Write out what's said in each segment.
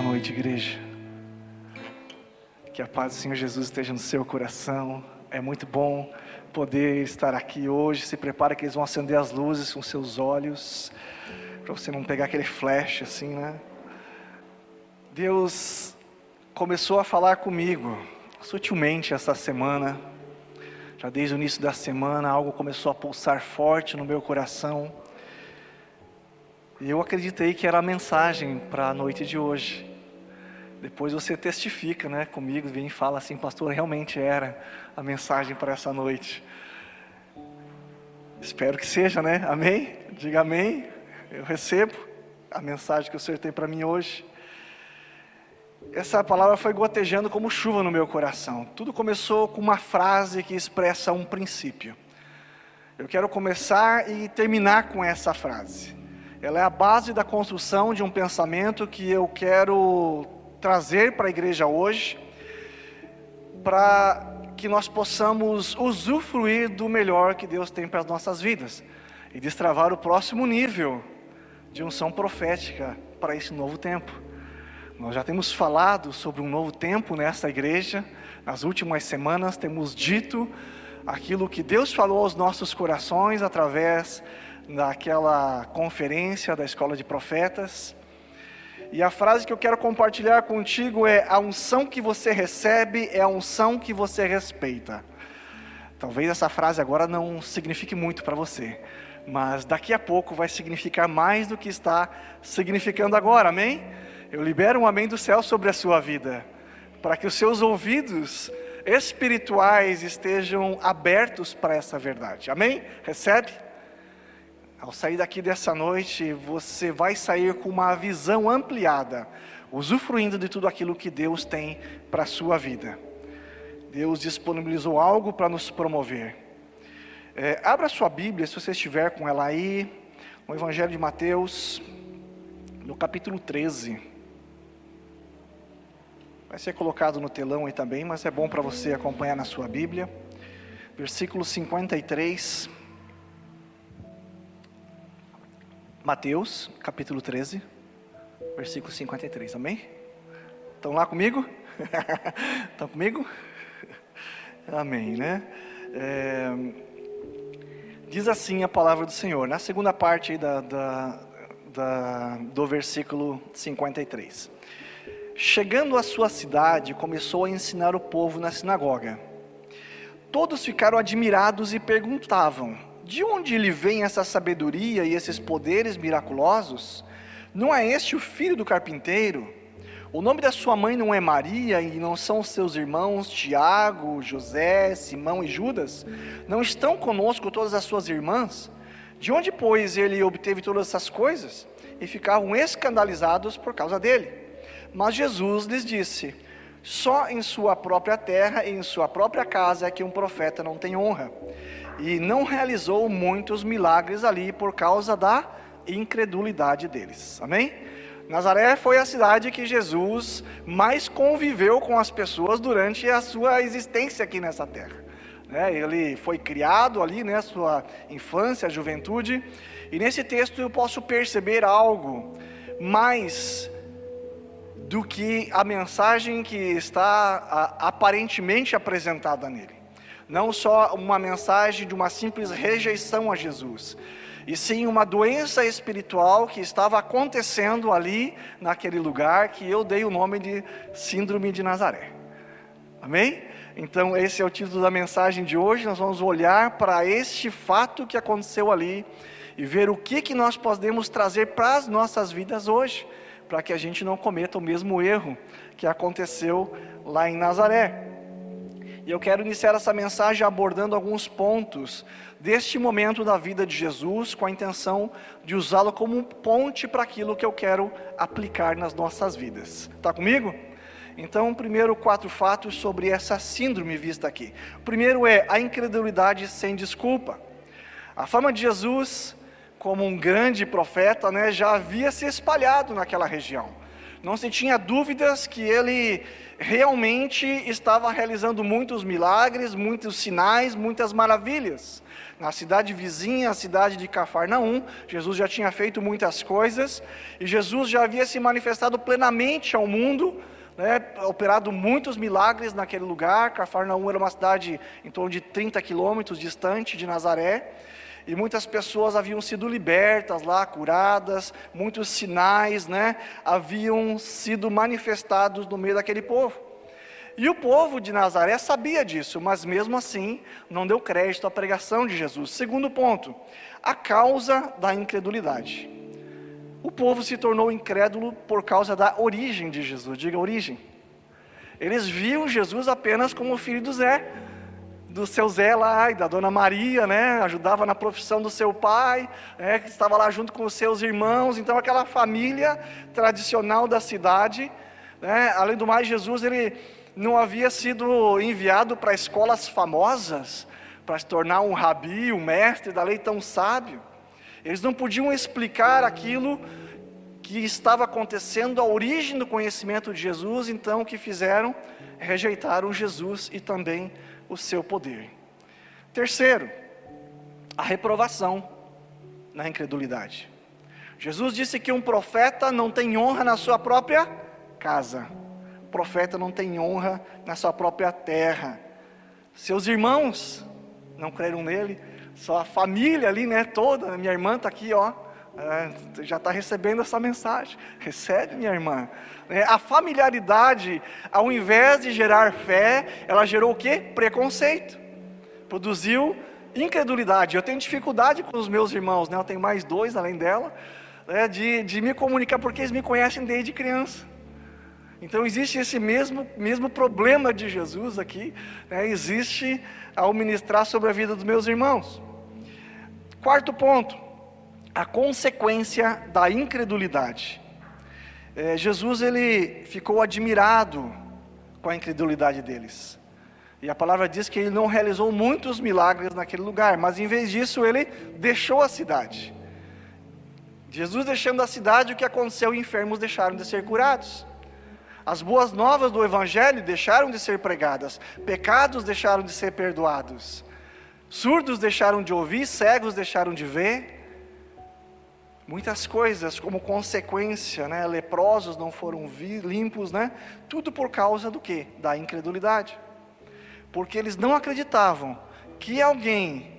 Boa noite, igreja. Que a paz do Senhor Jesus esteja no seu coração. É muito bom poder estar aqui hoje. Se prepara que eles vão acender as luzes com seus olhos, para você não pegar aquele flash assim, né? Deus começou a falar comigo sutilmente essa semana. Já desde o início da semana, algo começou a pulsar forte no meu coração. E eu acreditei que era a mensagem para a noite de hoje. Depois você testifica, né, comigo, vem e fala assim, pastor, realmente era a mensagem para essa noite. Espero que seja, né? Amém? Diga amém. Eu recebo a mensagem que o Senhor tem para mim hoje. Essa palavra foi gotejando como chuva no meu coração. Tudo começou com uma frase que expressa um princípio. Eu quero começar e terminar com essa frase. Ela é a base da construção de um pensamento que eu quero trazer para a igreja hoje, para que nós possamos usufruir do melhor que Deus tem para as nossas vidas e destravar o próximo nível de unção profética para esse novo tempo. Nós já temos falado sobre um novo tempo nessa igreja, nas últimas semanas temos dito aquilo que Deus falou aos nossos corações através daquela conferência da Escola de Profetas. E a frase que eu quero compartilhar contigo é: a unção que você recebe é a unção que você respeita. Talvez essa frase agora não signifique muito para você, mas daqui a pouco vai significar mais do que está significando agora, amém? Eu libero um amém do céu sobre a sua vida, para que os seus ouvidos espirituais estejam abertos para essa verdade, amém? Recebe? Ao sair daqui dessa noite, você vai sair com uma visão ampliada, usufruindo de tudo aquilo que Deus tem para a sua vida. Deus disponibilizou algo para nos promover. Abra sua Bíblia, se você estiver com ela aí, no Evangelho de Mateus, no capítulo 13. Vai ser colocado no telão aí também, mas é bom para você acompanhar na sua Bíblia. Versículo 53. Mateus, capítulo 13, versículo 53, amém? Estão lá comigo? Estão comigo? Amém, né? Diz assim a palavra do Senhor, na segunda parte aí do versículo 53. Chegando à sua cidade, começou a ensinar o povo na sinagoga. Todos ficaram admirados e perguntavam: de onde lhe vem essa sabedoria e esses poderes miraculosos? Não é este o filho do carpinteiro? O nome da sua mãe não é Maria, e não são seus irmãos Tiago, José, Simão e Judas? Não estão conosco todas as suas irmãs? De onde, pois, ele obteve todas essas coisas? E ficavam escandalizados por causa dele. Mas Jesus lhes disse: só em sua própria terra e em sua própria casa é que um profeta não tem honra. E não realizou muitos milagres ali por causa da incredulidade deles. Amém? Nazaré foi a cidade que Jesus mais conviveu com as pessoas durante a sua existência aqui nessa terra. Ele foi criado ali, sua infância, juventude. E nesse texto eu posso perceber algo mais do que a mensagem que está aparentemente apresentada nele. Não só uma mensagem de uma simples rejeição a Jesus, e sim uma doença espiritual que estava acontecendo ali, naquele lugar, que eu dei o nome de Síndrome de Nazaré. Amém? Então esse é o título da mensagem de hoje. Nós vamos olhar para este fato que aconteceu ali, e ver o que nós podemos trazer para as nossas vidas hoje, para que a gente não cometa o mesmo erro que aconteceu lá em Nazaré. E eu quero iniciar essa mensagem abordando alguns pontos deste momento da vida de Jesus, com a intenção de usá-lo como ponte para aquilo que eu quero aplicar nas nossas vidas. Está comigo? Então, primeiro 4 fatos sobre essa síndrome vista aqui. O primeiro é a incredulidade sem desculpa. A fama de Jesus como um grande profeta, já havia se espalhado naquela região. Não se tinha dúvidas que ele realmente estava realizando muitos milagres, muitos sinais, muitas maravilhas. Na cidade vizinha, a cidade de Cafarnaum, Jesus já tinha feito muitas coisas, e Jesus já havia se manifestado plenamente ao mundo, operado muitos milagres naquele lugar. Cafarnaum era uma cidade em torno de 30 quilômetros distante de Nazaré, e muitas pessoas haviam sido libertas lá, curadas, muitos sinais, haviam sido manifestados no meio daquele povo. E o povo de Nazaré sabia disso, mas mesmo assim não deu crédito à pregação de Jesus. Segundo ponto, a causa da incredulidade. O povo se tornou incrédulo por causa da origem de Jesus. Diga origem. Eles viam Jesus apenas como o filho do seu Zé lá, e da dona Maria, ajudava na profissão do seu pai, que estava lá junto com os seus irmãos. Então aquela família tradicional da cidade, além do mais, Jesus ele não havia sido enviado para escolas famosas, para se tornar um rabi, um mestre da lei tão sábio. Eles não podiam explicar aquilo que estava acontecendo, a origem do conhecimento de Jesus. Então o que fizeram? Rejeitaram Jesus e também o seu poder. Terceiro, a reprovação na incredulidade. Jesus disse que um profeta não tem honra na sua própria casa. O profeta não tem honra na sua própria terra. Seus irmãos não creram nele, sua família ali, toda. Minha irmã está aqui, já está recebendo essa mensagem. Recebe, minha irmã. A familiaridade, ao invés de gerar fé, ela gerou o quê? Preconceito. Produziu incredulidade. Eu tenho dificuldade com os meus irmãos, eu tenho mais dois além dela, de me comunicar, porque eles me conhecem desde criança. Então existe esse mesmo problema de Jesus aqui, existe ao ministrar sobre a vida dos meus irmãos. Quarto ponto, a consequência da incredulidade. Jesus ele ficou admirado com a incredulidade deles, e a palavra diz que ele não realizou muitos milagres naquele lugar, mas em vez disso ele deixou a cidade. Jesus deixando a cidade, o que aconteceu? Enfermos deixaram de ser curados, as boas novas do evangelho deixaram de ser pregadas, pecados deixaram de ser perdoados, surdos deixaram de ouvir, cegos deixaram de ver. Muitas coisas como consequência, leprosos não foram limpos, tudo por causa do quê? Da incredulidade. Porque eles não acreditavam que alguém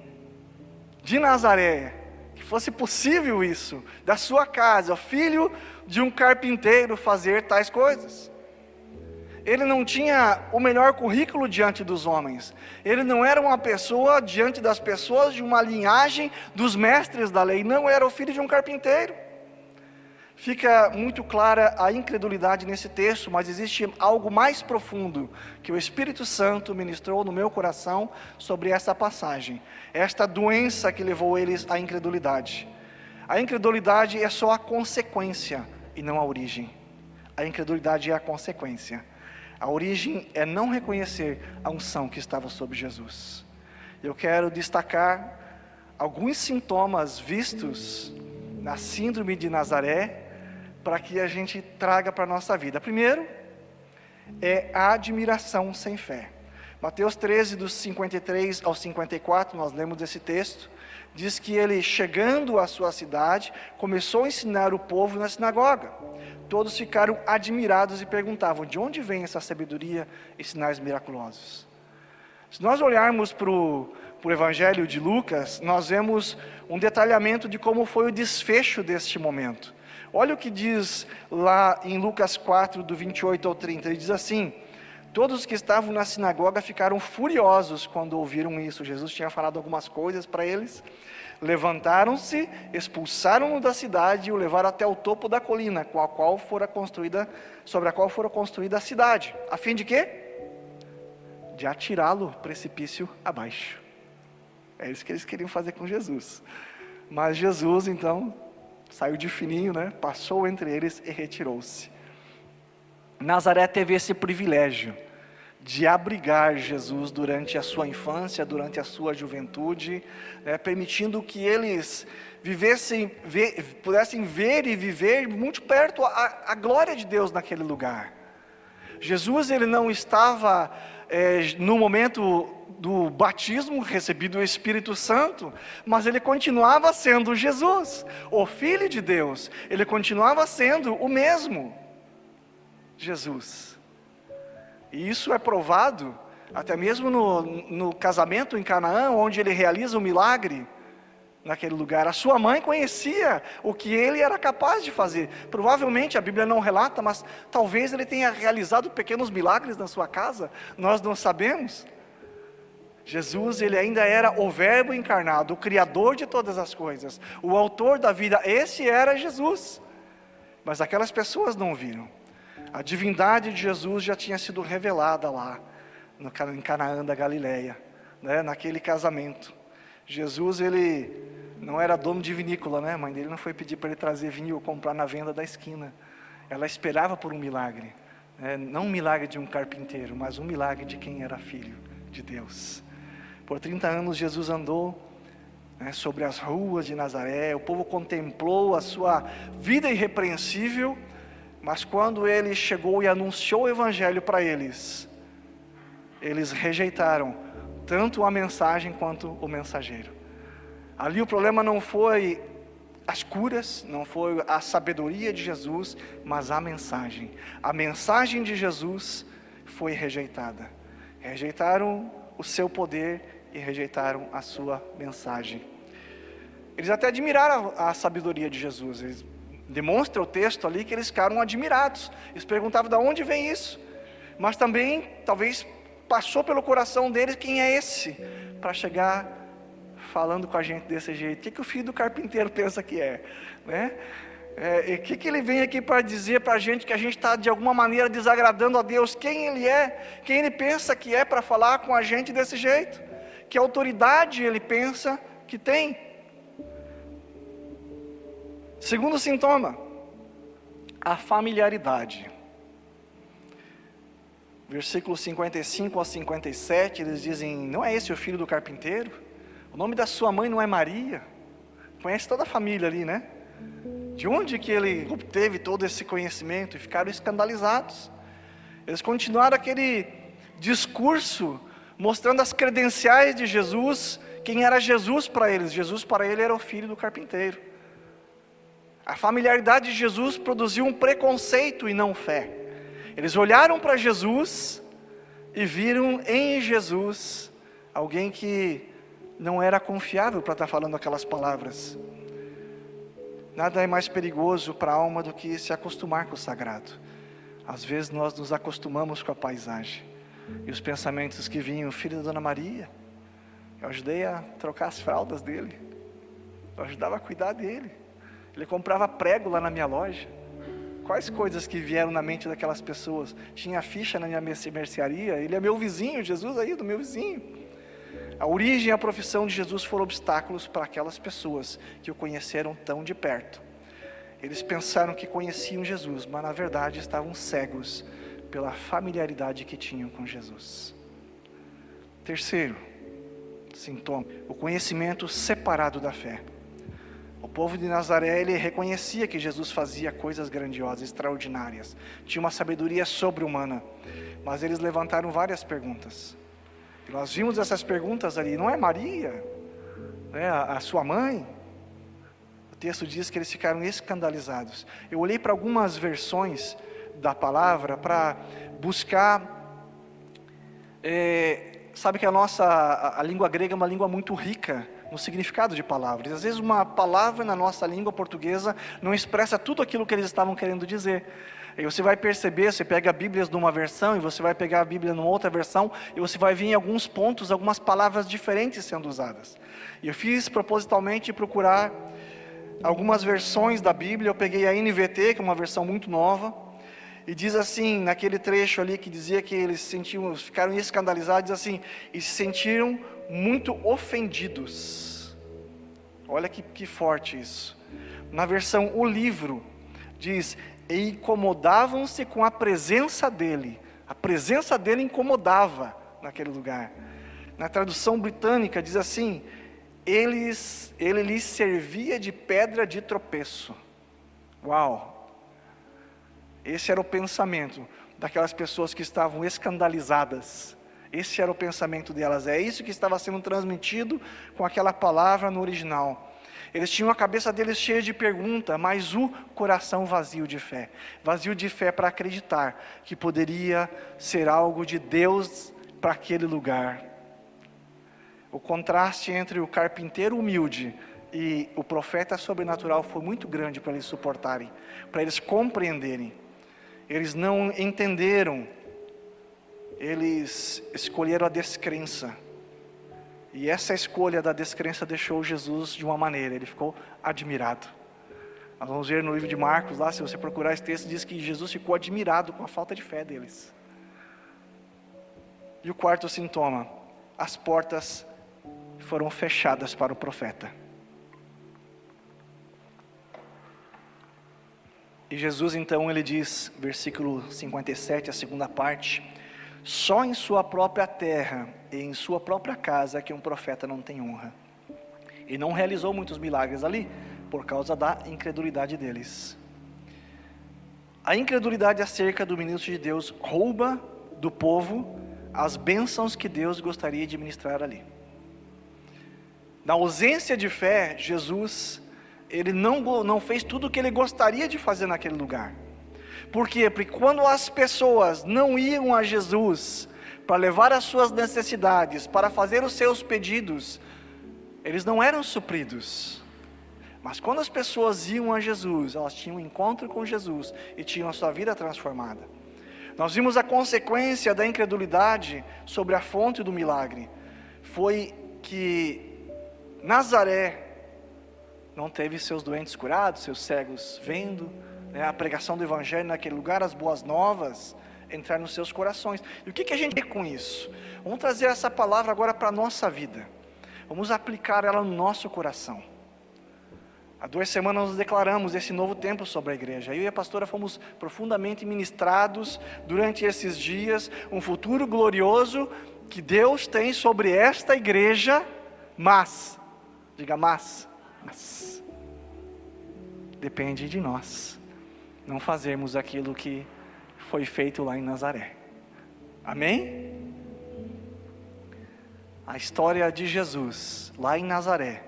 de Nazaré, que fosse possível isso, da sua casa, filho de um carpinteiro, fazer tais coisas. Ele não tinha o melhor currículo diante dos homens, ele não era uma pessoa diante das pessoas de uma linhagem dos mestres da lei, não, era o filho de um carpinteiro. Fica muito clara a incredulidade nesse texto, mas existe algo mais profundo que o Espírito Santo ministrou no meu coração sobre essa passagem, esta doença que levou eles à incredulidade. A incredulidade é só a consequência e não a origem. A incredulidade é a consequência. A origem é não reconhecer a unção que estava sobre Jesus. Eu quero destacar alguns sintomas vistos na síndrome de Nazaré, para que a gente traga para a nossa vida. Primeiro, é a admiração sem fé. Mateus 13, dos 53 ao 54, nós lemos esse texto, diz que ele, chegando à sua cidade, começou a ensinar o povo na sinagoga. Todos ficaram admirados e perguntavam: de onde vem essa sabedoria e sinais miraculosos? Se nós olharmos para o Evangelho de Lucas, nós vemos um detalhamento de como foi o desfecho deste momento. Olha o que diz lá em Lucas 4, do 28 ao 30, ele diz assim: todos os que estavam na sinagoga ficaram furiosos quando ouviram isso. Jesus tinha falado algumas coisas para eles. Levantaram-se, expulsaram-no da cidade e o levaram até o topo da colina, sobre a qual fora construída a cidade. A fim de quê? De atirá-lo precipício abaixo. É isso que eles queriam fazer com Jesus. Mas Jesus, então, saiu de fininho, passou entre eles e retirou-se. Nazaré teve esse privilégio de abrigar Jesus durante a sua infância, durante a sua juventude, permitindo que eles pudessem ver e viver muito perto a glória de Deus naquele lugar. Jesus, ele não estava no momento do batismo, recebido o Espírito Santo, mas ele continuava sendo Jesus, o Filho de Deus, ele continuava sendo o mesmo Jesus. E isso é provado até mesmo no casamento em Canaã, onde ele realiza o milagre naquele lugar. A sua mãe conhecia o que ele era capaz de fazer. Provavelmente a Bíblia não relata, mas talvez ele tenha realizado pequenos milagres na sua casa, nós não sabemos. Jesus, ele ainda era o Verbo encarnado, o Criador de todas as coisas, o Autor da vida. Esse era Jesus, mas aquelas pessoas não viram. A divindade de Jesus já tinha sido revelada lá, em Canaã da Galileia, naquele casamento. Jesus, ele não era dono de vinícola, A mãe dele não foi pedir para ele trazer vinho ou comprar na venda da esquina. Ela esperava por um milagre, não um milagre de um carpinteiro, mas um milagre de quem era filho de Deus. Por 30 anos Jesus andou sobre as ruas de Nazaré, o povo contemplou a sua vida irrepreensível, mas quando ele chegou e anunciou o Evangelho para eles rejeitaram tanto a mensagem quanto o mensageiro. Ali o problema não foi as curas, não foi a sabedoria de Jesus, mas a mensagem. A mensagem de Jesus foi rejeitada. Rejeitaram o seu poder e rejeitaram a sua mensagem. Eles até admiraram a sabedoria de Jesus. Demonstra o texto ali que eles ficaram admirados. Eles perguntavam de onde vem isso. Mas também, talvez, passou pelo coração deles, quem é esse? Para chegar falando com a gente desse jeito. O que o filho do carpinteiro pensa que é? O que ele vem aqui para dizer para a gente que a gente está de alguma maneira desagradando a Deus? Quem ele é? Quem ele pensa que é para falar com a gente desse jeito? Que autoridade ele pensa que tem? Segundo sintoma, a familiaridade. Versículos 55 a 57, eles dizem: não é esse o filho do carpinteiro? O nome da sua mãe não é Maria? Conhece toda a família ali, De onde que ele obteve todo esse conhecimento? E ficaram escandalizados. Eles continuaram aquele discurso, mostrando as credenciais de Jesus, quem era Jesus para eles. Jesus para ele era o filho do carpinteiro. A familiaridade de Jesus produziu um preconceito e não fé. Eles olharam para Jesus e viram em Jesus alguém que não era confiável para estar falando aquelas palavras. Nada é mais perigoso para a alma do que se acostumar com o sagrado. Às vezes nós nos acostumamos com a paisagem. E os pensamentos que vinham: filho da Dona Maria, eu ajudei a trocar as fraldas dele, eu ajudava a cuidar dele, ele comprava prego lá na minha loja. Quais coisas que vieram na mente daquelas pessoas? Tinha ficha na minha mercearia, ele é meu vizinho, Jesus aí do meu vizinho. A origem e a profissão de Jesus foram obstáculos para aquelas pessoas que o conheceram tão de perto. Eles pensaram que conheciam Jesus, mas na verdade estavam cegos pela familiaridade que tinham com Jesus. Terceiro sintoma, o conhecimento separado da fé. O povo de Nazaré, ele reconhecia que Jesus fazia coisas grandiosas, extraordinárias. Tinha uma sabedoria sobre-humana. Mas eles levantaram várias perguntas. E nós vimos essas perguntas ali. Não é Maria? A sua mãe? O texto diz que eles ficaram escandalizados. Eu olhei para algumas versões da palavra para buscar... sabe que a língua grega é uma língua muito rica no significado de palavras. Às vezes uma palavra na nossa língua portuguesa não expressa tudo aquilo que eles estavam querendo dizer. E você vai perceber, você pega a Bíblia numa versão e você vai pegar a Bíblia numa outra versão e você vai ver em alguns pontos, algumas palavras diferentes sendo usadas. E eu fiz propositalmente procurar algumas versões da Bíblia. Eu peguei a NVT, que é uma versão muito nova, e diz assim, naquele trecho ali que dizia que eles ficaram escandalizados, diz assim: e se sentiram muito ofendidos. Olha que forte isso. Na versão O Livro diz: e incomodavam-se com a presença dele A presença dele incomodava naquele lugar. Na tradução britânica diz assim: ele lhes servia de pedra de tropeço. Uau! Esse era o pensamento daquelas pessoas que estavam escandalizadas. Esse era o pensamento delas. É isso que estava sendo transmitido com aquela palavra no original. Eles tinham a cabeça deles cheia de pergunta, mas o coração vazio de fé. Vazio de fé para acreditar que poderia ser algo de Deus para aquele lugar. O contraste entre o carpinteiro humilde e o profeta sobrenatural foi muito grande para eles suportarem, para eles compreenderem. Eles não entenderam, eles escolheram a descrença. E essa escolha da descrença deixou Jesus de uma maneira, ele ficou admirado. Nós vamos ver no livro de Marcos, lá, se você procurar esse texto, diz que Jesus ficou admirado com a falta de fé deles. E o quarto sintoma: as portas foram fechadas para o profeta. E Jesus então, ele diz, versículo 57, a segunda parte: só em sua própria terra e em sua própria casa que um profeta não tem honra. E não realizou muitos milagres ali, por causa da incredulidade deles. A incredulidade acerca do ministro de Deus rouba do povo as bênçãos que Deus gostaria de ministrar ali. Na ausência de fé, Jesus, ele não fez tudo o que ele gostaria de fazer naquele lugar. Por quê? Porque quando as pessoas não iam a Jesus para levar as suas necessidades, para fazer os seus pedidos, eles não eram supridos. Mas quando as pessoas iam a Jesus, elas tinham um encontro com Jesus e tinham a sua vida transformada. Nós vimos a consequência da incredulidade sobre a fonte do milagre. Foi que Nazaré não teve seus doentes curados, seus cegos vendo, a pregação do evangelho naquele lugar, as boas novas entrar nos seus corações. E o que a gente vê com isso? Vamos trazer essa palavra agora para a nossa vida. Vamos aplicar ela no nosso coração. Há 2 semanas nós declaramos esse novo tempo sobre a igreja. Eu e a pastora fomos profundamente ministrados durante esses dias, um futuro glorioso que Deus tem sobre esta igreja, mas depende de nós não fazermos aquilo que foi feito lá em Nazaré. Amém? A história de Jesus lá em Nazaré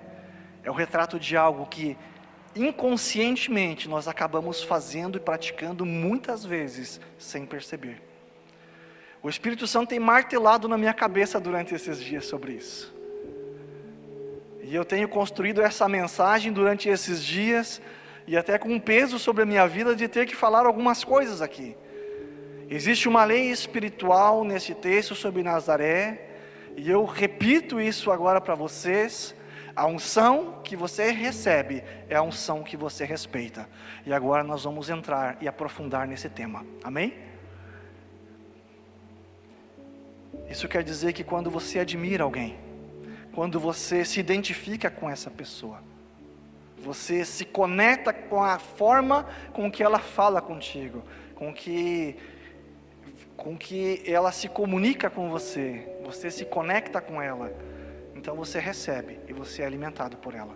é o retrato de algo que inconscientemente nós acabamos fazendo e praticando muitas vezes sem perceber. O Espírito Santo tem martelado na minha cabeça durante esses dias sobre isso. E eu tenho construído essa mensagem durante esses dias, e até com um peso sobre a minha vida de ter que falar algumas coisas aqui. Existe uma lei espiritual nesse texto sobre Nazaré, e eu repito isso agora para vocês: a unção que você recebe é a unção que você respeita. E agora nós vamos entrar e aprofundar nesse tema, amém? Isso quer dizer que quando você admira alguém, quando você se identifica com essa pessoa, você se conecta com a forma com que ela fala contigo, com que ela se comunica com você, você se conecta com ela, então você recebe e você é alimentado por ela.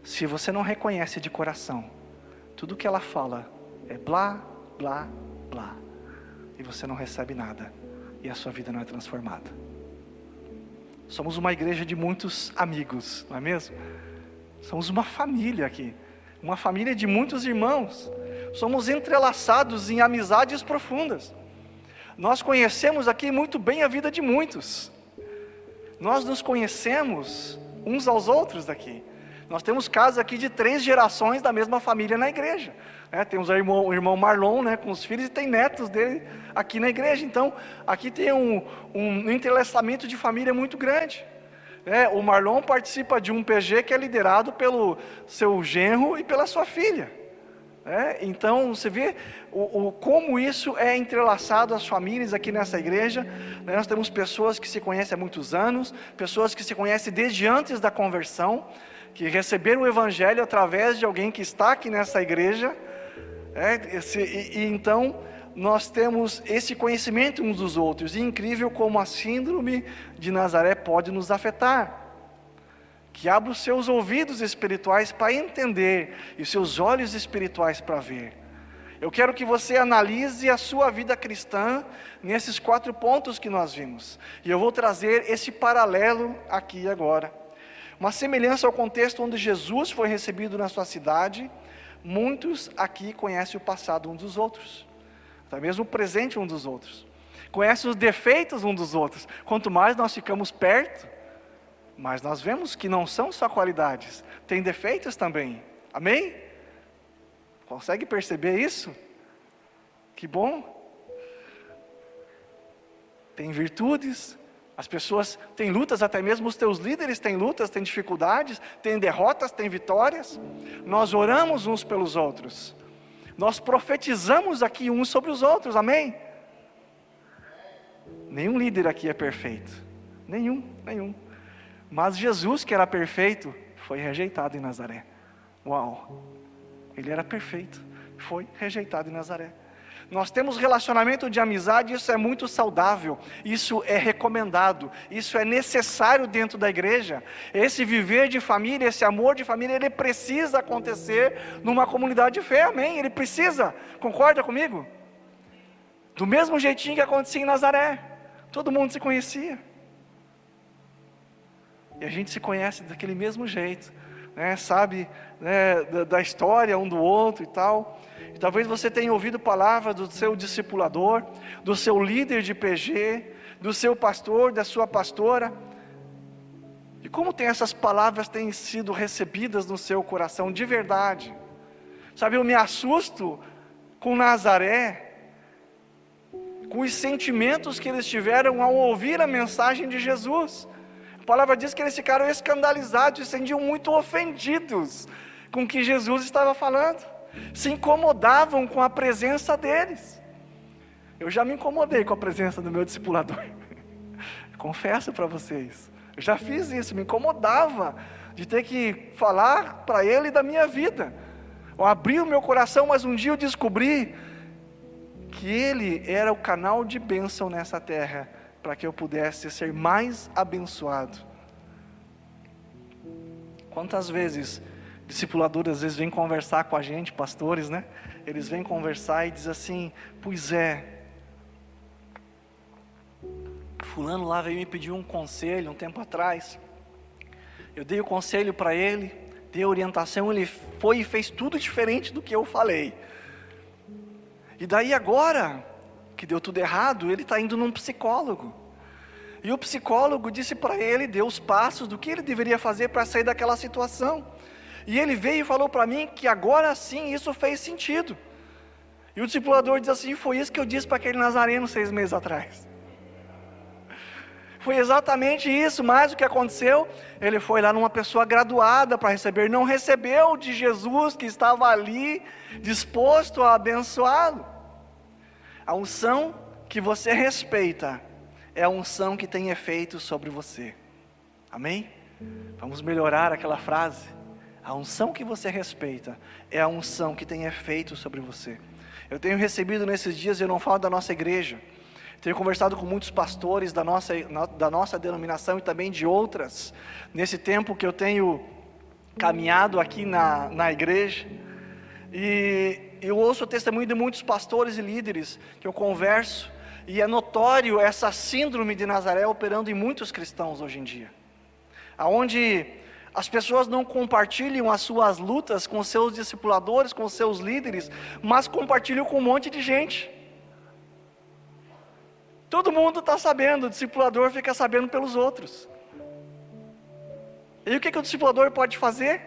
Se você não reconhece de coração, tudo que ela fala é blá, blá, blá, e você não recebe nada, e a sua vida não é transformada. Somos uma igreja de muitos amigos, não é mesmo? Somos uma família aqui, uma família de muitos irmãos. Somos entrelaçados em amizades profundas. Nós conhecemos aqui muito bem a vida de muitos. Nós nos conhecemos uns aos outros daqui. Nós temos casos aqui de 3 gerações da mesma família na igreja. Temos o irmão Marlon, com os filhos, e tem netos dele aqui na igreja. Então, aqui tem um entrelaçamento de família muito grande. O Marlon participa de um PG que é liderado pelo seu genro e pela sua filha. Então você vê como isso é entrelaçado às famílias aqui nessa igreja. Nós temos pessoas que se conhecem há muitos anos, pessoas que se conhecem desde antes da conversão, que receberam o evangelho através de alguém que está aqui nessa igreja. Então nós temos esse conhecimento uns dos outros. E é incrível como a síndrome de Nazaré pode nos afetar. Que abra os seus ouvidos espirituais para entender e os seus olhos espirituais para ver. Eu quero que você analise a sua vida cristã nesses 4 pontos que nós vimos. E eu vou trazer esse paralelo aqui agora. Uma semelhança ao contexto onde Jesus foi recebido na sua cidade. Muitos aqui conhecem o passado uns dos outros, até mesmo o presente uns dos outros. Conhecem os defeitos uns dos outros. Quanto mais nós ficamos perto, mais nós vemos que não são só qualidades, tem defeitos também. Amém? Consegue perceber isso? Que bom. Tem virtudes, as pessoas têm lutas, até mesmo os teus líderes têm lutas, têm dificuldades, têm derrotas, têm vitórias. Nós oramos uns pelos outros, nós profetizamos aqui uns sobre os outros, amém? Nenhum líder aqui é perfeito, nenhum. Mas Jesus, que era perfeito, foi rejeitado em Nazaré. Uau! Ele era perfeito, foi rejeitado em Nazaré. Nós temos relacionamento de amizade, isso é muito saudável, isso é recomendado, isso é necessário dentro da igreja. Esse viver de família, esse amor de família, ele precisa acontecer numa comunidade de fé, amém? Ele precisa, concorda comigo? Do mesmo jeitinho que acontecia em Nazaré, todo mundo se conhecia. E a gente se conhece daquele mesmo jeito, né? Sabe, né, da história um do outro e tal. E talvez você tenha ouvido palavras do seu discipulador, do seu líder de PG, do seu pastor, da sua pastora. E como essas palavras têm sido recebidas no seu coração de verdade. Sabe, eu me assusto com Nazaré, com os sentimentos que eles tiveram ao ouvir a mensagem de Jesus. A palavra diz que eles ficaram escandalizados, se sentiam muito ofendidos com o que Jesus estava falando, se incomodavam com a presença deles. Eu já me incomodei com a presença do meu discipulador, confesso para vocês, eu já fiz isso, me incomodava de ter que falar para ele da minha vida, eu abri o meu coração, mas um dia eu descobri que ele era o canal de bênção nessa terra, para que eu pudesse ser mais abençoado. Quantas vezes discipuladores às vezes vêm conversar com a gente, pastores, né? Eles vêm conversar e dizem assim: pois é, fulano lá veio me pedir um conselho um tempo atrás, eu dei o conselho para ele, dei a orientação, ele foi e fez tudo diferente do que eu falei, e daí agora que deu tudo errado, ele está indo num psicólogo, e o psicólogo disse para ele, deu os passos do que ele deveria fazer para sair daquela situação, e ele veio e falou para mim que agora sim isso fez sentido, e o discipulador diz assim: foi isso que eu disse para aquele nazareno 6 meses atrás, foi exatamente isso. Mas o que aconteceu? Ele foi lá numa pessoa graduada para receber, não recebeu de Jesus que estava ali disposto a abençoá-lo. A unção que você respeita é a unção que tem efeito sobre você, amém? Vamos melhorar aquela frase: a unção que você respeita é a unção que tem efeito sobre você. Eu tenho recebido nesses dias, eu não falo da nossa igreja, tenho conversado com muitos pastores da nossa denominação e também de outras, nesse tempo que eu tenho caminhado aqui na igreja, e eu ouço o testemunho de muitos pastores e líderes que eu converso, e é notório essa síndrome de Nazaré operando em muitos cristãos hoje em dia, aonde as pessoas não compartilham as suas lutas com seus discipuladores, com seus líderes, mas compartilham com um monte de gente. Todo mundo está sabendo, o discipulador fica sabendo pelos outros. E o que o discipulador pode fazer?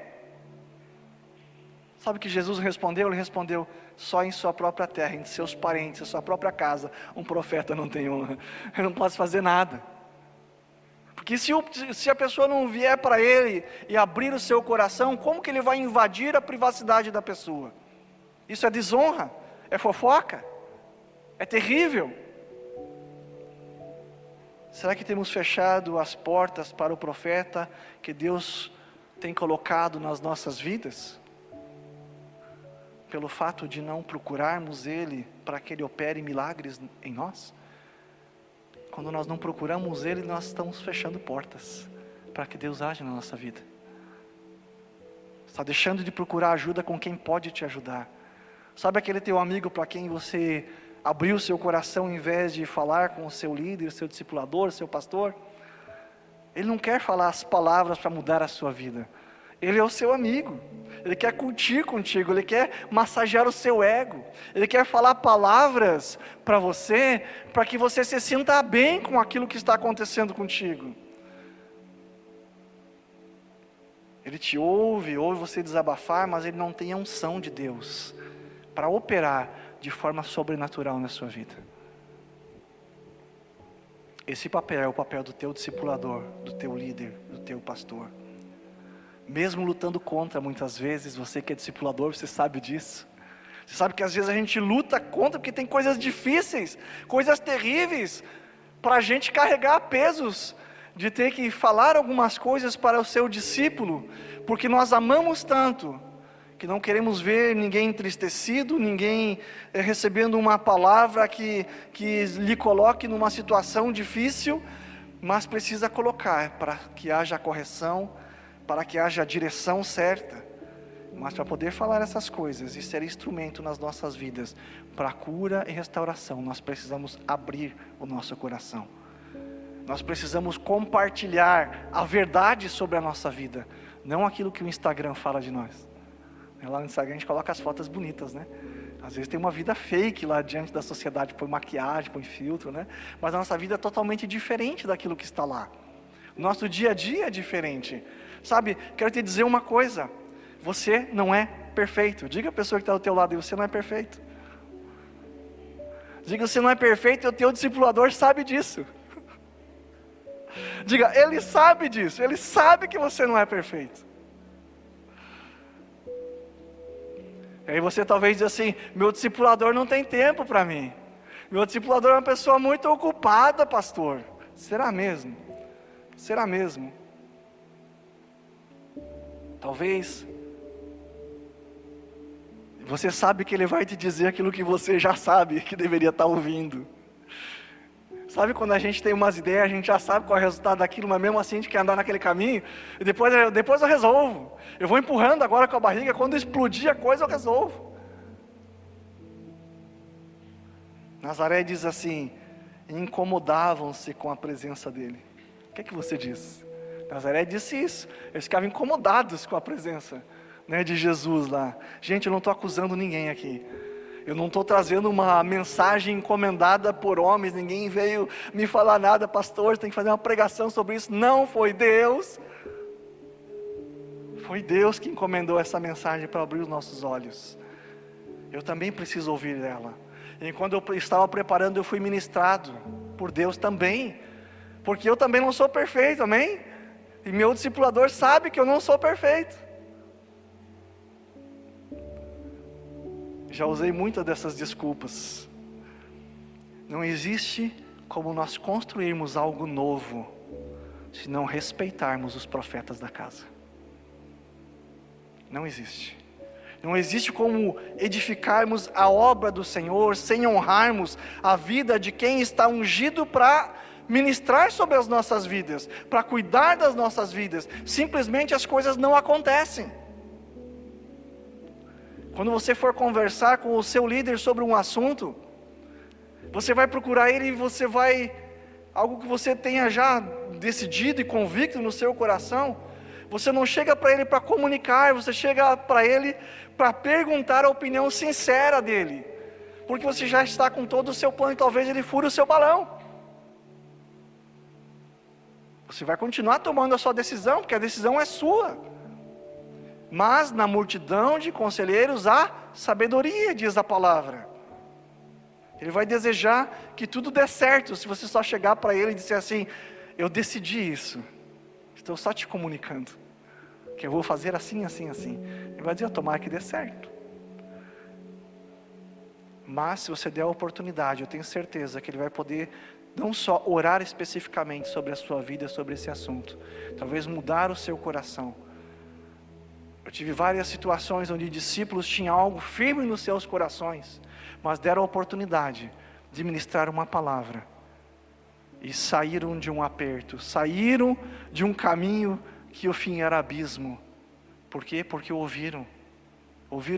Sabe o que Jesus respondeu? Ele respondeu: só em sua própria terra, em seus parentes, em sua própria casa, um profeta não tem honra. Ele não pode fazer nada. Porque se a pessoa não vier para ele e abrir o seu coração, como que ele vai invadir a privacidade da pessoa? Isso é desonra, é fofoca, é terrível. Será que temos fechado as portas para o profeta que Deus tem colocado nas nossas vidas? pelo fato de não procurarmos Ele para que Ele opere milagres em nós? Quando nós não procuramos Ele, nós estamos fechando portas para que Deus age na nossa vida. Está deixando de procurar ajuda com quem pode te ajudar. Sabe aquele teu amigo para quem você abriu o seu coração em vez de falar com o seu líder, seu discipulador, seu pastor? Ele não quer falar as palavras para mudar a sua vida. Ele é o seu amigo. Ele quer curtir contigo, Ele quer massagear o seu ego. Ele quer falar palavras para você, para que você se sinta bem com aquilo que está acontecendo contigo. Ele te ouve você desabafar, mas Ele não tem a unção de Deus para operar de forma sobrenatural na sua vida. Esse papel é o papel do teu discipulador, do teu líder, do teu pastor. Mesmo lutando contra muitas vezes, você que é discipulador, você sabe disso. Você sabe que às vezes a gente luta contra porque tem coisas difíceis, coisas terríveis, para a gente carregar pesos, de ter que falar algumas coisas para o seu discípulo, porque nós amamos tanto, que não queremos ver ninguém entristecido, ninguém recebendo uma palavra que lhe coloque numa situação difícil, mas precisa colocar para que haja a correção, para que haja a direção certa. Mas para poder falar essas coisas e ser instrumento nas nossas vidas para cura e restauração, nós precisamos abrir o nosso coração. Nós precisamos compartilhar a verdade sobre a nossa vida, não aquilo que o Instagram fala de nós. Lá no Instagram a gente coloca as fotos bonitas, né? Às vezes tem uma vida fake lá diante da sociedade, põe maquiagem, põe filtro, né? Mas a nossa vida é totalmente diferente daquilo que está lá. O nosso dia a dia é diferente. Sabe, quero te dizer uma coisa, você não é perfeito. Diga a pessoa que está ao teu lado, você não é perfeito. Diga, você não é perfeito e o teu discipulador sabe disso. Diga, ele sabe disso, ele sabe que você não é perfeito. E aí você talvez diz assim, meu discipulador não tem tempo para mim. Meu discipulador é uma pessoa muito ocupada, pastor. Será mesmo? Será mesmo? Talvez você sabe que ele vai te dizer aquilo que você já sabe que deveria estar ouvindo. Sabe quando a gente tem umas ideias, a gente já sabe qual é o resultado daquilo, mas mesmo assim a gente quer andar naquele caminho, e depois eu resolvo. Eu vou empurrando agora com a barriga, quando explodir a coisa eu resolvo. Nazaré diz assim, incomodavam-se com a presença dele. O que é que você diz? Nazaré disse isso, eles ficavam incomodados com a presença, né, de Jesus lá. Gente, eu não estou acusando ninguém aqui. Eu não estou trazendo uma mensagem encomendada por homens, ninguém veio me falar nada, pastor, tem que fazer uma pregação sobre isso. Não, foi Deus. Foi Deus que encomendou essa mensagem para abrir os nossos olhos. Eu também preciso ouvir ela. E quando eu estava preparando, eu fui ministrado por Deus também. Porque eu também não sou perfeito, amém? E meu discipulador sabe que eu não sou perfeito. Já usei muitas dessas desculpas. Não existe como nós construirmos algo novo, se não respeitarmos os profetas da casa. Não existe. Não existe como edificarmos a obra do Senhor, sem honrarmos a vida de quem está ungido para ministrar sobre as nossas vidas, para cuidar das nossas vidas. Simplesmente as coisas não acontecem. Quando você for conversar com o seu líder sobre um assunto, você vai procurar ele e você vai, algo que você tenha já decidido e convicto no seu coração, você não chega para ele para comunicar, você chega para ele para perguntar a opinião sincera dele, porque você já está com todo o seu plano e talvez ele fure o seu balão. Você vai continuar tomando a sua decisão, porque a decisão é sua. Mas na multidão de conselheiros há sabedoria, diz a palavra. Ele vai desejar que tudo dê certo, se você só chegar para ele e dizer assim, eu decidi isso, estou só te comunicando, que eu vou fazer assim, assim, assim. Ele vai dizer, tomara que dê certo. Mas se você der a oportunidade, eu tenho certeza que ele vai poder não só orar especificamente sobre a sua vida, sobre esse assunto, talvez mudar o seu coração, Eu tive várias situações onde discípulos tinham algo firme nos seus corações, mas deram a oportunidade de ministrar uma palavra, e saíram de um aperto, saíram de um caminho que o fim era abismo. Por quê? Porque ouviram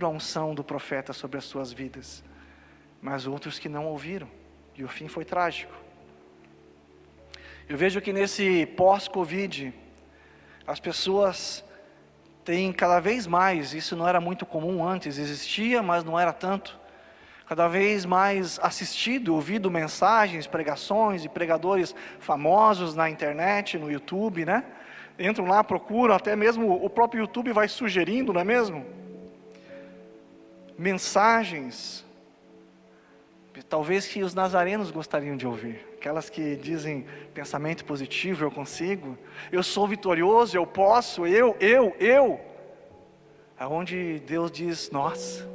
a unção do profeta sobre as suas vidas, mas outros que não ouviram, e o fim foi trágico. Eu vejo que nesse pós-Covid, as pessoas têm cada vez mais, isso não era muito comum antes, existia, mas não era tanto, cada vez mais assistido, ouvido mensagens, pregações e pregadores famosos na internet, no YouTube, né? Entram lá, procuram, até mesmo o próprio YouTube vai sugerindo, não é mesmo? Mensagens, talvez que os nazarenos gostariam de ouvir, aquelas que dizem pensamento positivo, eu consigo, eu sou vitorioso, eu posso, aonde Deus diz, nós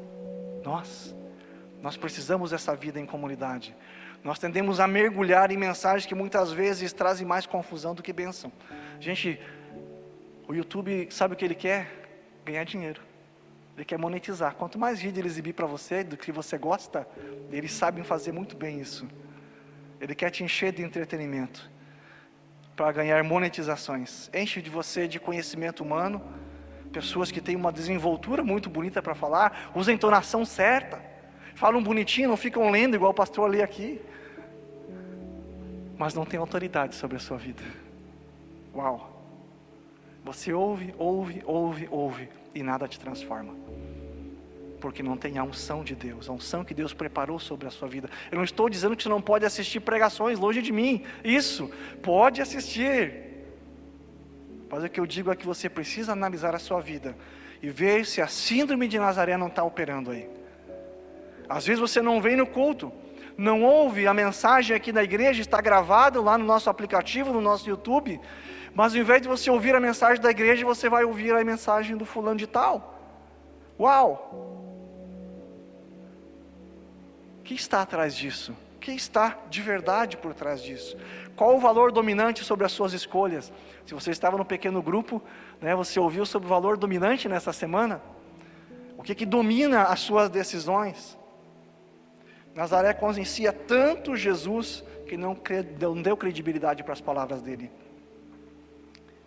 precisamos dessa vida em comunidade. Nós tendemos a mergulhar em mensagens que muitas vezes trazem mais confusão do que bênção. Gente, o YouTube sabe o que ele quer? Ganhar dinheiro. Ele quer monetizar. Quanto mais vídeo ele exibir para você, do que você gosta, eles sabem fazer muito bem isso. Ele quer te encher de entretenimento, para ganhar monetizações. Enche de você de conhecimento humano, pessoas que têm uma desenvoltura muito bonita para falar, usam a entonação certa, falam bonitinho, não ficam lendo igual o pastor lê aqui, mas não tem autoridade sobre a sua vida. Uau! Você ouve, e nada te transforma, porque não tem a unção de Deus, a unção que Deus preparou sobre a sua vida. Eu não estou dizendo que você não pode assistir pregações, longe de mim, isso, pode assistir, mas o que eu digo é que você precisa analisar a sua vida, e ver se a síndrome de Nazaré não está operando aí. Às vezes você não vem no culto, não ouve a mensagem aqui da igreja, está gravado lá no nosso aplicativo, no nosso YouTube, mas ao invés de você ouvir a mensagem da igreja, você vai ouvir a mensagem do fulano de tal. Uau! O que está atrás disso? O que está de verdade por trás disso? Qual o valor dominante sobre as suas escolhas? Se você estava no pequeno grupo, né, você ouviu sobre o valor dominante nessa semana? O que domina as suas decisões? Nazaré conhecia tanto Jesus que não deu credibilidade para as palavras dele.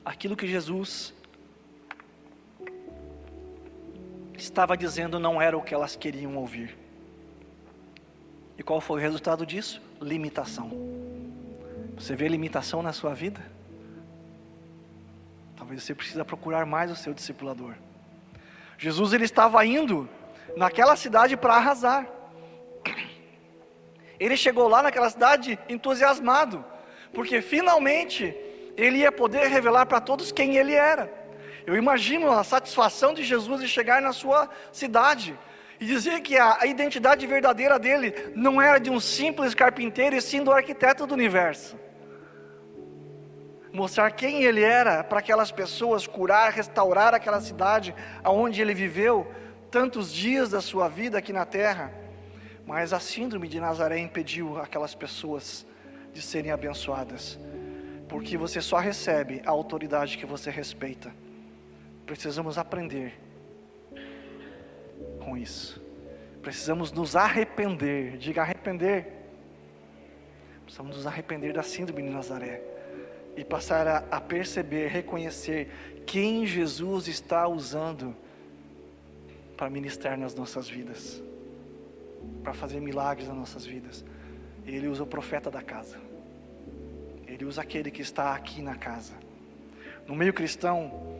Aquilo que Jesus estava dizendo não era o que elas queriam ouvir. E qual foi o resultado disso? Limitação. Você vê limitação na sua vida? Talvez você precise procurar mais o seu discipulador. Jesus, ele estava indo naquela cidade para arrasar. Ele chegou lá naquela cidade entusiasmado, porque finalmente ele ia poder revelar para todos quem ele era. Eu imagino a satisfação de Jesus de chegar na sua cidade e dizer que a identidade verdadeira dele não era de um simples carpinteiro, e sim do arquiteto do universo. Mostrar quem ele era para aquelas pessoas, curar, restaurar aquela cidade onde ele viveu tantos dias da sua vida aqui na terra. Mas a síndrome de Nazaré impediu aquelas pessoas de serem abençoadas, porque você só recebe a autoridade que você respeita. Precisamos aprender com isso. Precisamos nos arrepender. Diga arrepender. Precisamos nos arrepender da síndrome de Nazaré e passar a perceber, reconhecer quem Jesus está usando para ministrar nas nossas vidas, para fazer milagres nas nossas vidas. Ele usa o profeta da casa. Ele usa aquele que está aqui na casa. No meio cristão,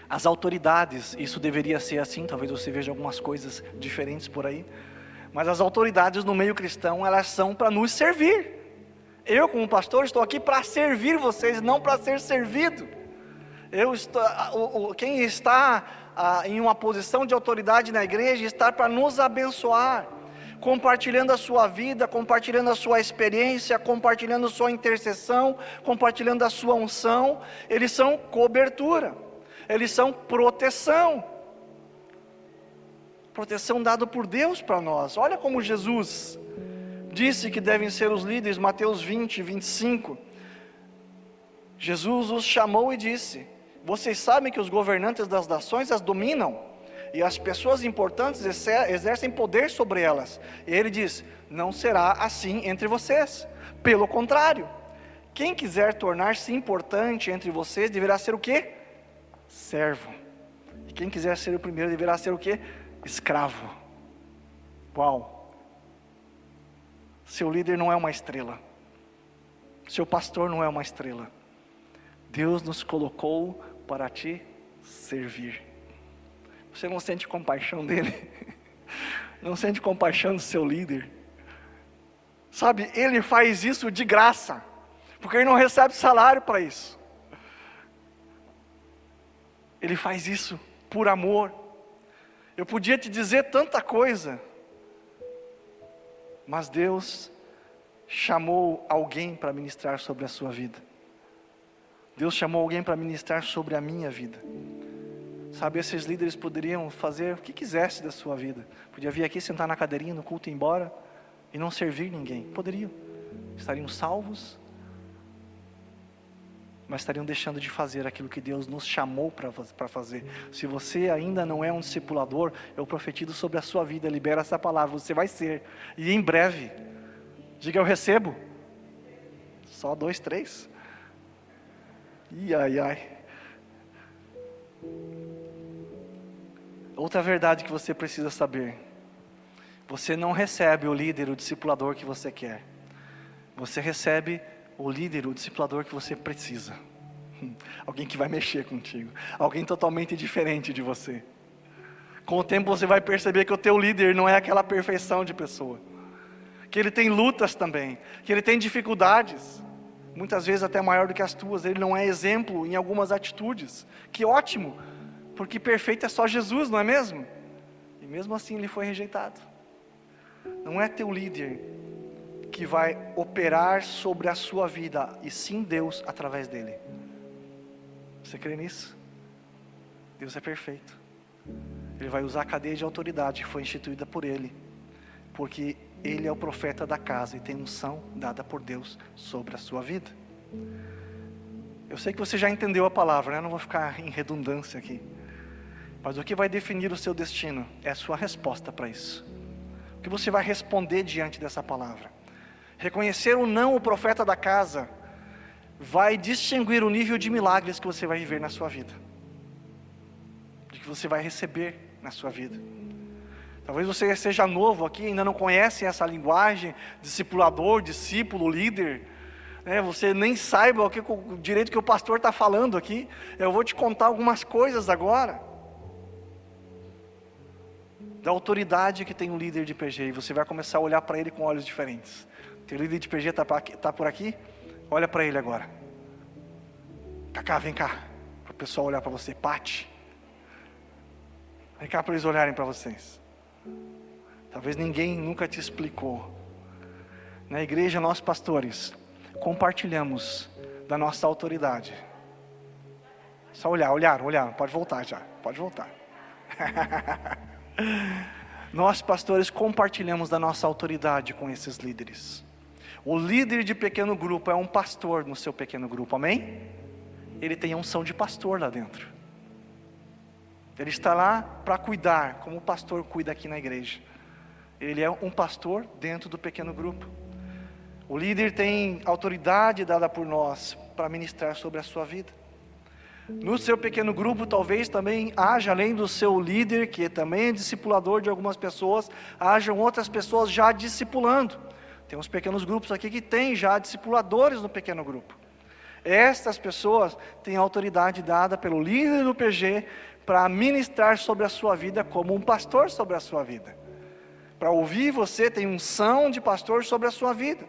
as autoridades, isso deveria ser assim, talvez você veja algumas coisas diferentes por aí, mas as autoridades no meio cristão, elas são para nos servir. Eu, como pastor, estou aqui para servir vocês, não para ser servido. Quem está em uma posição de autoridade na igreja está para nos abençoar, compartilhando a sua vida, compartilhando a sua experiência, compartilhando a sua intercessão, compartilhando a sua unção. Eles são cobertura, eles são proteção dada por Deus para nós. Olha como Jesus disse que devem ser os líderes, Mateus 20, 25. Jesus os chamou e disse: Vocês sabem que os governantes das nações as dominam, e as pessoas importantes exercem poder sobre elas. E ele diz: não será assim entre vocês. Pelo contrário, quem quiser tornar-se importante entre vocês deverá ser o quê? Servo. E quem quiser ser o primeiro deverá ser o quê? Escravo. Uau! Seu líder não é uma estrela. Seu pastor não é uma estrela. Deus nos colocou para te servir. Você não sente compaixão dele? Não sente compaixão do seu líder? Sabe, ele faz isso de graça, porque ele não recebe salário para isso. Ele faz isso por amor. Eu podia te dizer tanta coisa, mas Deus chamou alguém para ministrar sobre a sua vida. Deus chamou alguém para ministrar sobre a minha vida. Sabe, esses líderes poderiam fazer o que quisesse da sua vida. Podia vir aqui, sentar na cadeirinha no culto e ir embora e não servir ninguém. Poderiam. Estariam salvos, mas estariam deixando de fazer aquilo que Deus nos chamou para fazer. Se você ainda não é um discipulador, eu profetizo sobre a sua vida, libero essa palavra, você vai ser. E em breve, diga: eu recebo. Só 2, 3. Ai, ai. Outra verdade que você precisa saber: você não recebe o líder, o discipulador que você quer. Você recebe o líder, o discipulador que você precisa. Alguém que vai mexer contigo. Alguém totalmente diferente de você. Com o tempo você vai perceber que o teu líder não é aquela perfeição de pessoa. Que ele tem lutas também. Que ele tem dificuldades. Muitas vezes até maior do que as tuas. Ele não é exemplo em algumas atitudes. Que ótimo! Porque perfeito é só Jesus, não é mesmo? E mesmo assim ele foi rejeitado. Não é teu líder que vai operar sobre a sua vida, e sim Deus através dele. Você crê nisso? Deus é perfeito. Ele vai usar a cadeia de autoridade que foi instituída por ele, porque ele é o profeta da casa e tem unção dada por Deus sobre a sua vida. Eu sei que você já entendeu a palavra, né? Eu não vou ficar em redundância aqui. Mas o que vai definir o seu destino é a sua resposta para isso. O que você vai responder diante dessa palavra. Reconhecer ou não o profeta da casa vai distinguir o nível de milagres que você vai viver na sua vida, de que você vai receber na sua vida. Talvez você seja novo aqui, ainda não conhece essa linguagem, discipulador, discípulo, líder, né? Você nem saiba o direito que o pastor está falando aqui. Eu vou te contar algumas coisas agora, da autoridade que tem um líder de PG, e você vai começar a olhar para ele com olhos diferentes. Teu líder de PG está por aqui? Olha para ele agora. Cacá, vem cá, para o pessoal olhar para você. Pati, vem cá para eles olharem para vocês. Talvez ninguém nunca te explicou. Na igreja, nós pastores compartilhamos da nossa autoridade. Só olhar, pode voltar já, pode voltar. Nós pastores compartilhamos da nossa autoridade com esses líderes. O líder de pequeno grupo é um pastor no seu pequeno grupo, amém? Ele tem a unção de pastor lá dentro. Ele está lá para cuidar, como o pastor cuida aqui na igreja. Ele é um pastor dentro do pequeno grupo. O líder tem autoridade dada por nós para ministrar sobre a sua vida. No seu pequeno grupo talvez também haja, além do seu líder, que também é discipulador de algumas pessoas, hajam outras pessoas já discipulando. Tem uns pequenos grupos aqui que tem já discipuladores no pequeno grupo. Estas pessoas têm autoridade dada pelo líder do PG para ministrar sobre a sua vida como um pastor sobre a sua vida. Para ouvir você, tem unção de pastor sobre a sua vida.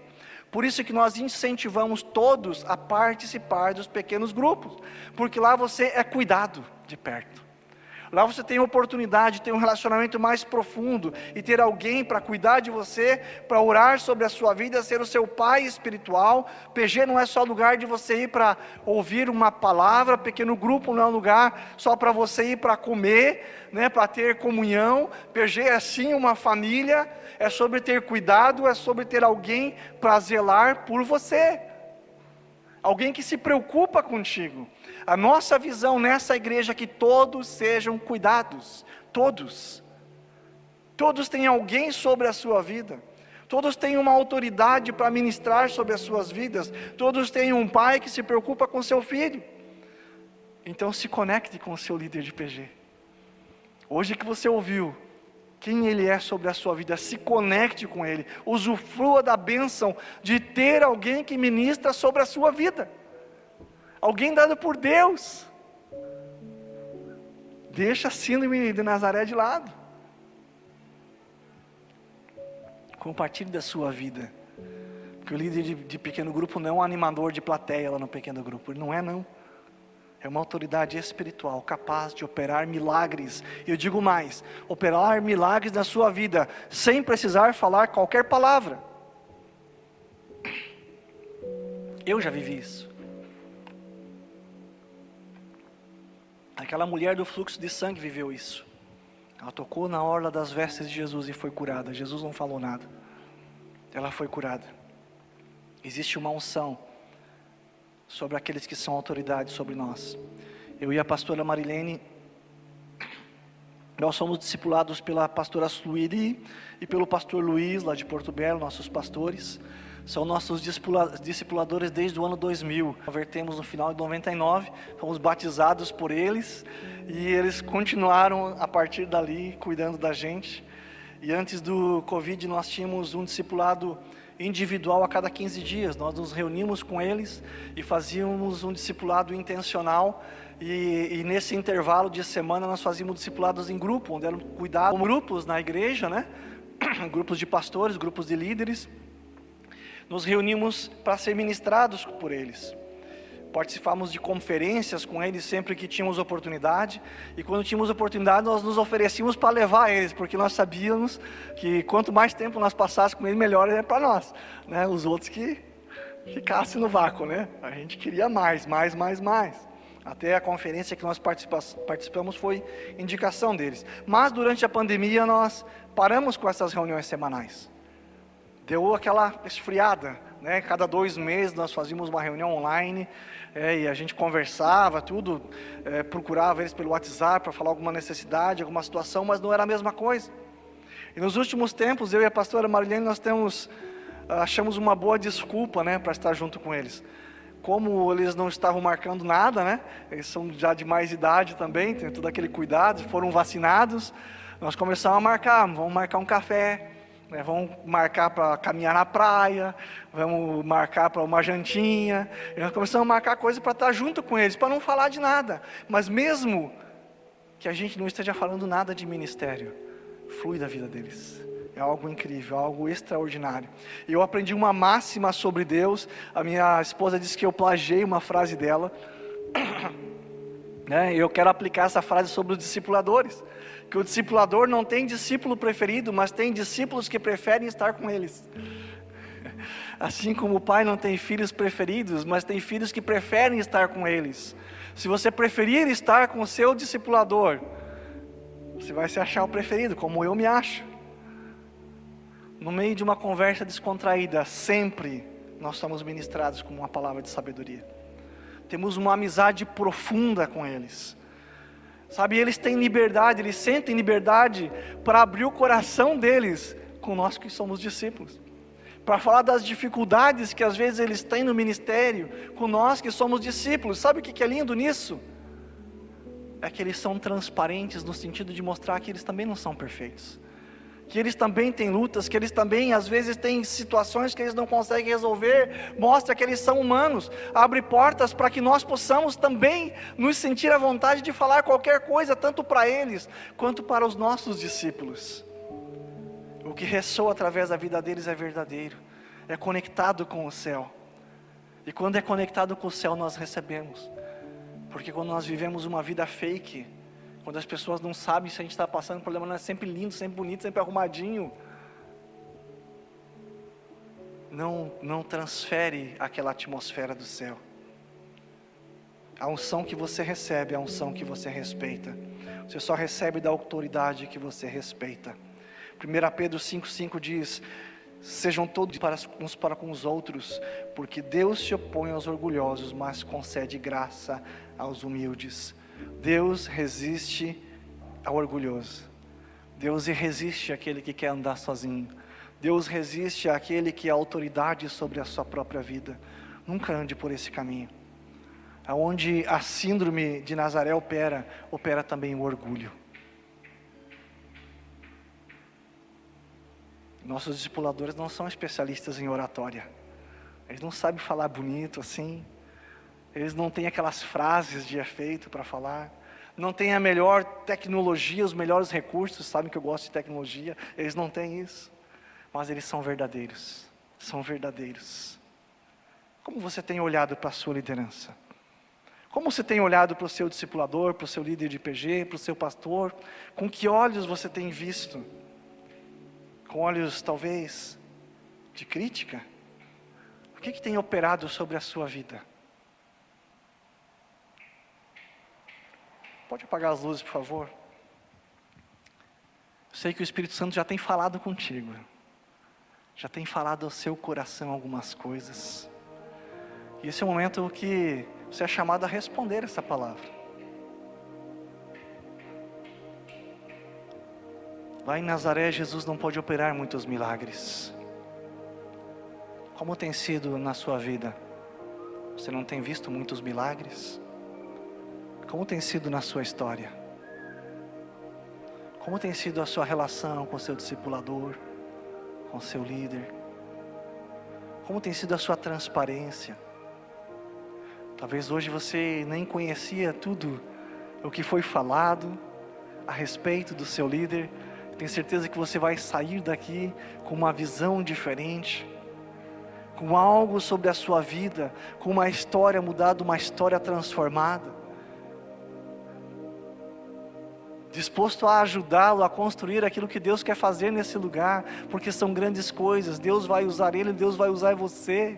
Por isso que nós incentivamos todos a participar dos pequenos grupos, porque lá você é cuidado de perto. Lá você tem a oportunidade de ter um relacionamento mais profundo e ter alguém para cuidar de você, para orar sobre a sua vida, ser o seu pai espiritual. PG não é só lugar de você ir para ouvir uma palavra, pequeno grupo não é um lugar só para você ir para comer, né, para ter comunhão. PG é sim uma família, é sobre ter cuidado, é sobre ter alguém para zelar por você. alguém que se preocupa contigo. A nossa visão nessa igreja é que todos sejam cuidados, todos têm alguém sobre a sua vida, todos têm uma autoridade para ministrar sobre as suas vidas, todos têm um pai que se preocupa com seu filho. Então se conecte com o seu líder de PG. Hoje que você ouviu quem ele é sobre a sua vida, se conecte com ele, usufrua da bênção de ter alguém que ministra sobre a sua vida, alguém dado por Deus. Deixa a síndrome de Nazaré de lado, compartilhe da sua vida, porque o líder de pequeno grupo não é um animador de plateia lá no pequeno grupo, ele não é não. É uma autoridade espiritual, capaz de operar milagres. E eu digo mais, operar milagres na sua vida, sem precisar falar qualquer palavra. Eu já vivi isso. Aquela mulher do fluxo de sangue viveu isso. Ela tocou na orla das vestes de Jesus e foi curada. Jesus não falou nada. Ela foi curada. Existe uma unção sobre aqueles que são autoridade sobre nós. Eu e a pastora Marilene, nós somos discipulados pela pastora Sueli e pelo pastor Luiz, lá de Porto Belo, nossos pastores. São nossos discipuladores desde o ano 2000. Convertemos no final de 99, fomos batizados por eles, e eles continuaram a partir dali, cuidando da gente. E antes do Covid, nós tínhamos um discipulado individual a cada 15 dias, nós nos reunimos com eles e fazíamos um discipulado intencional, e nesse intervalo de semana nós fazíamos discipulados em grupo, onde eram cuidados como grupos na igreja, né? Grupos de pastores, grupos de líderes, nos reunimos para ser ministrados por eles. Participávamos de conferências com eles sempre que tínhamos oportunidade, e quando tínhamos oportunidade nós nos oferecíamos para levar eles, porque nós sabíamos que quanto mais tempo nós passássemos com eles, melhor é para nós, né? Os outros que ficassem no vácuo, né? A gente queria mais. Até a conferência que nós participamos foi indicação deles. Mas durante a pandemia nós paramos com essas reuniões semanais. Deu aquela esfriada, né? Cada 2 meses nós fazíamos uma reunião online, e a gente conversava, tudo, procurava eles pelo WhatsApp para falar alguma necessidade, alguma situação, mas não era a mesma coisa. E nos últimos tempos, eu e a pastora Marilene, nós achamos uma boa desculpa, né, para estar junto com eles. Como eles não estavam marcando nada, né, eles são já de mais idade também, tem todo aquele cuidado, foram vacinados, nós começamos a marcar, vamos marcar um café, vamos marcar para caminhar na praia, vamos marcar para uma jantinha, e nós começamos a marcar coisas para estar junto com eles, para não falar de nada, mas mesmo que a gente não esteja falando nada de ministério, flui da vida deles, é algo incrível, algo extraordinário. Eu aprendi uma máxima sobre Deus, a minha esposa disse que eu plagiei uma frase dela, eu quero aplicar essa frase sobre os discipuladores, que o discipulador não tem discípulo preferido, mas tem discípulos que preferem estar com eles. Assim como o pai não tem filhos preferidos, mas tem filhos que preferem estar com eles. Se você preferir estar com o seu discipulador, você vai se achar o preferido, como eu me acho. No meio de uma conversa descontraída, sempre nós somos ministrados com uma palavra de sabedoria. Temos uma amizade profunda com eles. Sabe, eles têm liberdade, eles sentem liberdade para abrir o coração deles com nós que somos discípulos. Para falar das dificuldades que às vezes eles têm no ministério com nós que somos discípulos. Sabe o que é lindo nisso? É que eles são transparentes no sentido de mostrar que eles também não são perfeitos. Que eles também têm lutas, que eles também às vezes têm situações que eles não conseguem resolver, mostra que eles são humanos, abre portas para que nós possamos também nos sentir à vontade de falar qualquer coisa, tanto para eles, quanto para os nossos discípulos. O que ressoa através da vida deles é verdadeiro, é conectado com o céu, e quando é conectado com o céu nós recebemos, porque quando nós vivemos uma vida fake, quando as pessoas não sabem se a gente está passando por problema, não é sempre lindo, sempre bonito, sempre arrumadinho. Não transfere aquela atmosfera do céu. A unção que você recebe é a unção que você respeita. Você só recebe da autoridade que você respeita. 1 Pedro 5,5 diz: Sejam todos uns para com os outros, porque Deus se opõe aos orgulhosos, mas concede graça aos humildes. Deus resiste ao orgulhoso. Deus resiste àquele que quer andar sozinho. Deus resiste àquele que é autoridade sobre a sua própria vida. Nunca ande por esse caminho. Aonde a síndrome de Nazaré opera também o orgulho. Nossos discipuladores não são especialistas em oratória. Eles não sabem falar bonito assim. Eles não têm aquelas frases de efeito para falar. Não têm a melhor tecnologia, os melhores recursos. Sabem que eu gosto de tecnologia. Eles não têm isso. Mas eles são verdadeiros. São verdadeiros. Como você tem olhado para a sua liderança? Como você tem olhado para o seu discipulador, para o seu líder de PG, para o seu pastor? Com que olhos você tem visto? Com olhos talvez de crítica? O que tem operado sobre a sua vida? Pode apagar as luzes, por favor? Eu sei que o Espírito Santo já tem falado contigo. Já tem falado ao seu coração algumas coisas. E esse é o momento que você é chamado a responder essa palavra. Lá em Nazaré, Jesus não pôde operar muitos milagres. Como tem sido na sua vida? Você não tem visto muitos milagres? Como tem sido na sua história? Como tem sido a sua relação com o seu discipulador, com o seu líder? Como tem sido a sua transparência? Talvez hoje você nem conhecia tudo o que foi falado a respeito do seu líder. Tenho certeza que você vai sair daqui com uma visão diferente, com algo sobre a sua vida, com uma história mudada, uma história transformada, disposto a ajudá-lo a construir aquilo que Deus quer fazer nesse lugar, porque são grandes coisas. Deus vai usar ele, Deus vai usar você.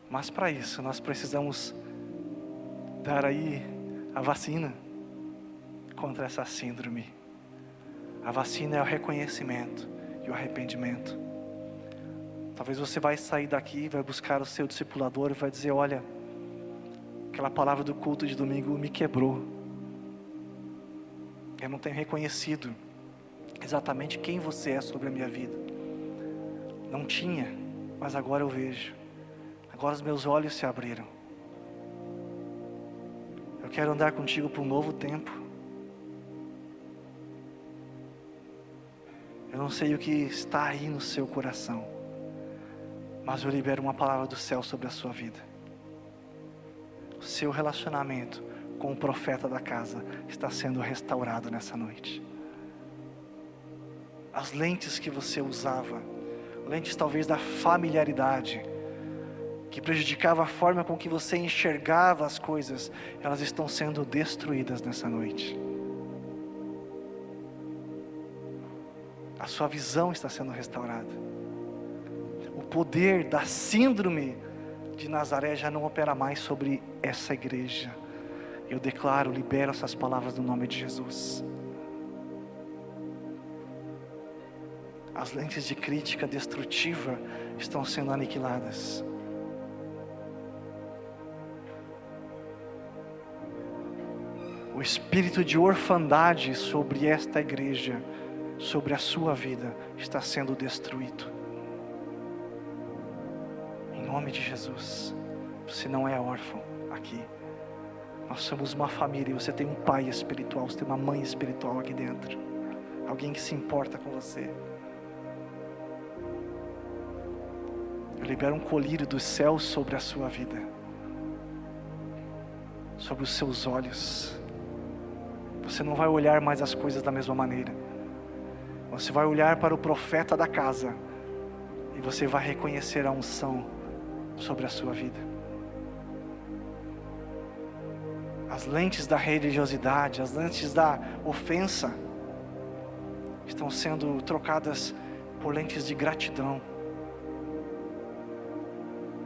Mas para isso nós precisamos dar aí a vacina contra essa síndrome. A vacina é o reconhecimento e o arrependimento. Talvez você vai sair daqui, vai buscar o seu discipulador e vai dizer: olha, aquela palavra do culto de domingo me quebrou. Eu não tenho reconhecido exatamente quem você é sobre a minha vida. Não tinha, mas agora eu vejo. Agora os meus olhos se abriram. Eu quero andar contigo por um novo tempo. Eu não sei o que está aí no seu coração, mas eu libero uma palavra do céu sobre a sua vida. O seu relacionamento com o profeta da casa está sendo restaurado nessa noite. As lentes que você usava, lentes talvez da familiaridade, que prejudicava a forma com que você enxergava as coisas, elas estão sendo destruídas nessa noite. A sua visão está sendo restaurada. O poder da síndrome de Nazaré já não opera mais sobre essa igreja. Eu declaro, libero essas palavras no nome de Jesus. As lentes de crítica destrutiva estão sendo aniquiladas. O espírito de orfandade sobre esta igreja, sobre a sua vida, está sendo destruído. Em nome de Jesus. Você não é órfão aqui. Nós somos uma família. Você tem um pai espiritual, você tem uma mãe espiritual aqui dentro. Alguém que se importa com você. Eu libero um colírio dos céus sobre a sua vida, sobre os seus olhos. Você não vai olhar mais as coisas da mesma maneira. Você vai olhar para o profeta da casa e você vai reconhecer a unção sobre a sua vida. As lentes da religiosidade, as lentes da ofensa estão sendo trocadas por lentes de gratidão.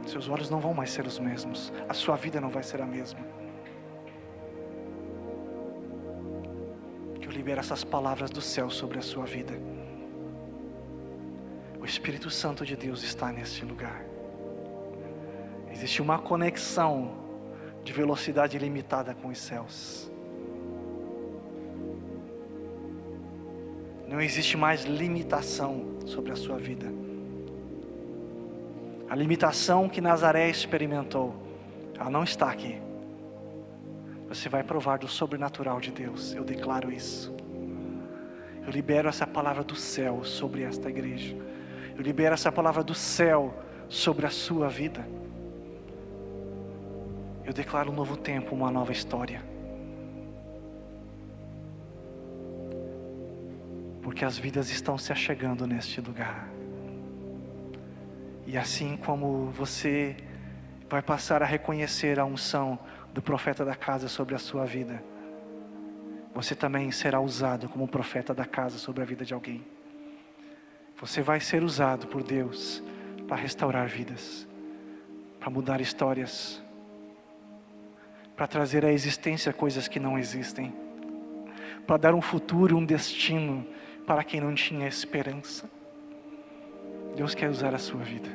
Seus olhos não vão mais ser os mesmos. A sua vida não vai ser a mesma. Que eu libero essas palavras do céu sobre a sua vida. O Espírito Santo de Deus está neste lugar. Existe uma conexão de velocidade ilimitada com os céus. Não existe mais limitação sobre a sua vida. A limitação que Nazaré experimentou, ela não está aqui. Você vai provar do sobrenatural de Deus. Eu declaro isso. Eu libero essa palavra do céu sobre esta igreja. Eu libero essa palavra do céu sobre a sua vida. Eu declaro um novo tempo, uma nova história. Porque as vidas estão se achegando neste lugar. E assim como você vai passar a reconhecer a unção do profeta da casa sobre a sua vida, você também será usado como profeta da casa sobre a vida de alguém. Você vai ser usado por Deus para restaurar vidas, para mudar histórias, para trazer à existência coisas que não existem, para dar um futuro, um destino para quem não tinha esperança. Deus quer usar a sua vida.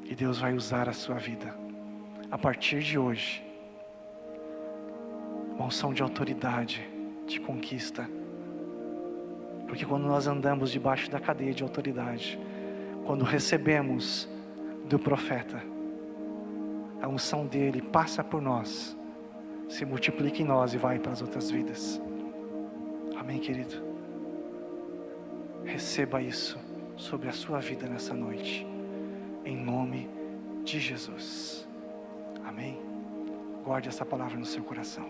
E Deus vai usar a sua vida. A partir de hoje. Uma unção de autoridade, de conquista. Porque quando nós andamos debaixo da cadeia de autoridade, quando recebemos do profeta, a unção dele passa por nós, se multiplica em nós e vai para as outras vidas. Amém, querido? Receba isso sobre a sua vida nessa noite, em nome de Jesus. Amém? Guarde essa palavra no seu coração.